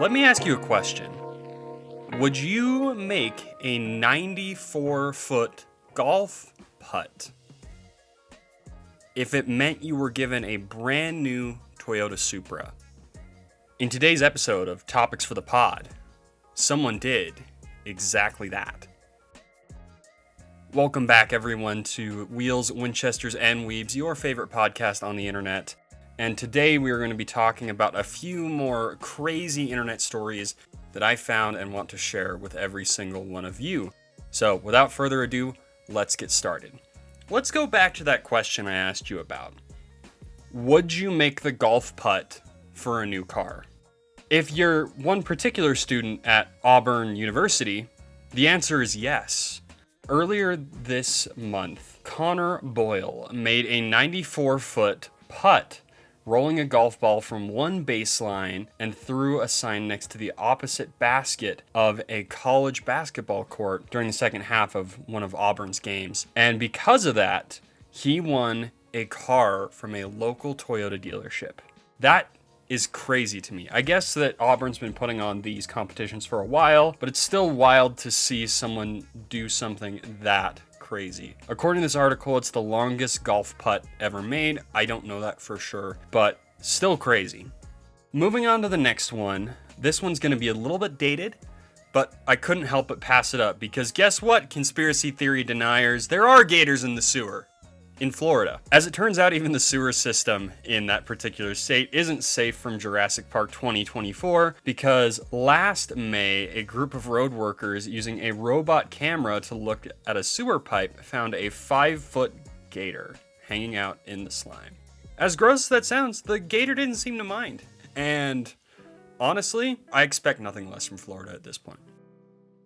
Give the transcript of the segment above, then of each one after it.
Let me ask you a question. Would you make a 94-foot golf putt if it meant you were given a brand new Toyota Supra? In today's episode of Topics for the Pod, someone did exactly that. Welcome back, everyone, to Wheels, Winchesters, and Weebs, your favorite podcast on the internet. And today we are going to be talking about a few more crazy internet stories that I found and want to share with every single one of you. So without further ado, let's get started. Let's go back to that question I asked you about. Would you make the golf putt for a new car? If you're one particular student at Auburn University, the answer is yes. Earlier this month, Connor Boyle made a 94-foot putt, rolling a golf ball from one baseline and through a sign next to the opposite basket of a college basketball court during the second half of one of Auburn's games. And because of that, he won a car from a local Toyota dealership. That is crazy to me. I guess that Auburn's been putting on these competitions for a while, but it's still wild to see someone do something that crazy. According to this article, it's the longest golf putt ever made. I don't know that for sure, but still crazy. Moving on to the next one. This one's going to be a little bit dated, but I couldn't help but pass it up because guess what, conspiracy theory deniers? There are gators in the sewer. In Florida. As it turns out, even the sewer system in that particular state isn't safe from Jurassic Park 2024 because last May, a group of road workers using a robot camera to look at a sewer pipe found a 5-foot gator hanging out in the slime. As gross as that sounds, the gator didn't seem to mind. And honestly, I expect nothing less from Florida at this point.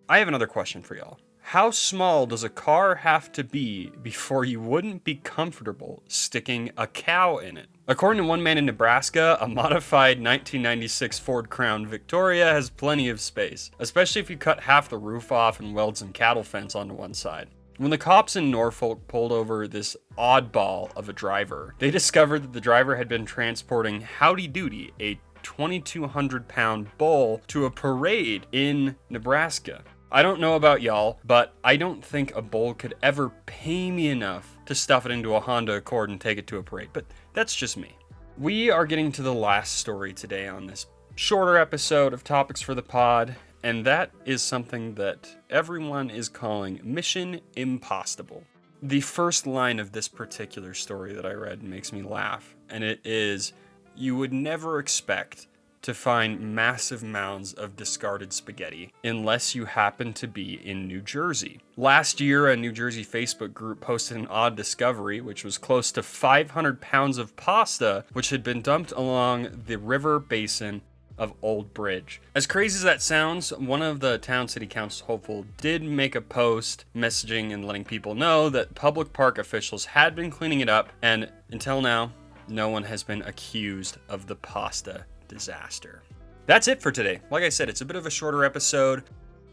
I have another question for y'all. How small does a car have to be before you wouldn't be comfortable sticking a cow in it? According to one man in Nebraska, a modified 1996 Ford Crown Victoria has plenty of space, especially if you cut half the roof off and weld some cattle fence onto one side. When the cops in Norfolk pulled over this oddball of a driver, they discovered that the driver had been transporting Howdy Doody, a 2,200-pound bull, to a parade in Nebraska. I don't know about y'all, but I don't think a bull could ever pay me enough to stuff it into a Honda Accord and take it to a parade, but that's just me. We are getting to the last story today on this shorter episode of Topics for the Pod, and that is something that everyone is calling Mission Impastable. The first line of this particular story that I read makes me laugh, and it is, "You would never expect to find massive mounds of discarded spaghetti unless you happen to be in New Jersey." Last year, a New Jersey Facebook group posted an odd discovery, which was close to 500 pounds of pasta, which had been dumped along the river basin of Old Bridge. As crazy as that sounds, one of the town city council hopeful did make a post messaging and letting people know that public park officials had been cleaning it up, and until now, no one has been accused of the pasta disaster. That's it for today. Like I said, it's a bit of a shorter episode.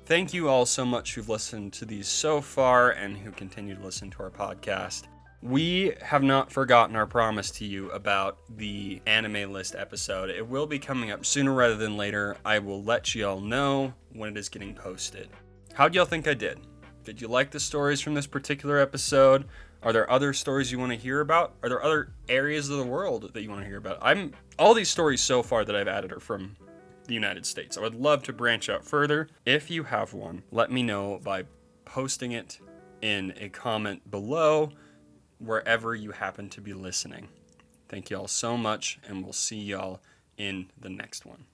Thank you all so much who've listened to these so far and who continue to listen to our podcast. We have not forgotten our promise to you about the anime list episode. It will be coming up sooner rather than later. I will let you all know when it is getting posted. How'd y'all think I did? Did you like the stories from this particular episode? Are there other stories you want to hear about? Are there other areas of the world that you want to hear about? All these stories so far that I've added are from the United States. I would love to branch out further. If you have one, let me know by posting it in a comment below wherever you happen to be listening. Thank you all so much, and we'll see y'all in the next one.